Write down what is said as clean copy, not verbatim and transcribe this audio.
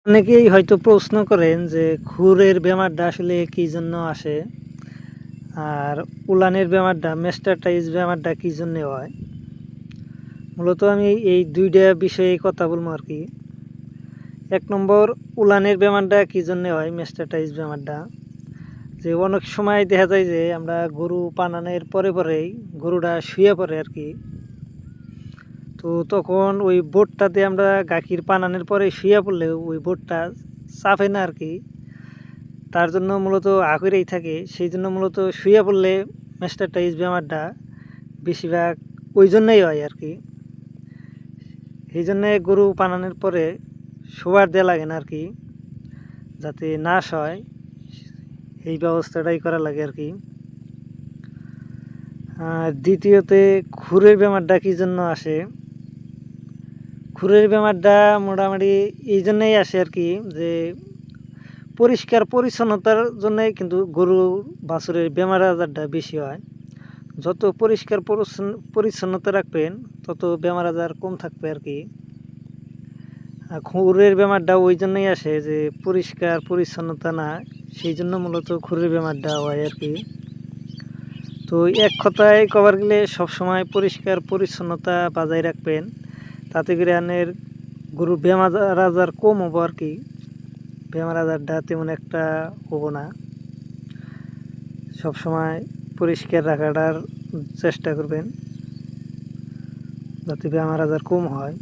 অনেকেই হয়তো প্রশ্ন করেন যে খুরের বেমারটা আসলে কি জন্য আসে, আর উলানের বেমারটা মেস্টাটাইজ বেমারটা কি জন্য হয়। মূলত আমি এই দুইটা বিষয়ে কথা বলবো আর কি। 1 নম্বর, উলানের বেমারটা কি জন্য হয়, মেস্টাটাইজ বেমারটা। যে অনেক সময় দেখা যায় যে আমরা গরু পানানোর পরেই গরুটা শুয়ে পড়ে আর কি। তো তখন ওই বোটটাতে আমরা গাখীর পানানোর পরে শুয়ে পড়লেও ওই বোটটা চাপে না আর কি। তার জন্য মূলত আকইরেই থাকে। সেই জন্য মূলত শুয়ে পড়লে মেস্টাটাইজ বেমারটা বেশিরভাগ ওই জন্যই হয় আর কি। এই জন্যে গরু পানানোর পরে শোবার দেওয়া লাগে না আর কি, যাতে নাশ হয় এই ব্যবস্থাটাই করা লাগে আর কি। আর দ্বিতীয়তে, খুরের বেমারটা কী জন্য আসে। খুরের বেমারটা মোটামুটি এই জন্যই আসে আর কি, যে পরিষ্কার পরিচ্ছন্নতার জন্যই কিন্তু গরু বাছুরের বেমার আজারটা বেশি হয়। যত পরিষ্কার পরিচ্ছন্নতা রাখবেন তত বেমার আজার কম থাকবে আর কি। খুরের বেমারটা ওই জন্যই আসে যে পরিষ্কার পরিচ্ছন্নতা না, সেই জন্য মূলত খুরের বেমারটা হয় আর কি। তো এক কথায় কবার গেলে সবসময় পরিষ্কার পরিচ্ছন্নতা বজায় রাখবেন, তাতে করে আনের গরুর বেমার আজার কম হবো আর কি। বেমার আজারটা তেমন একটা হবো না। সবসময় পরিষ্কার রাখাটার চেষ্টা করবেন, যাতে বেমার আজার কম হয়।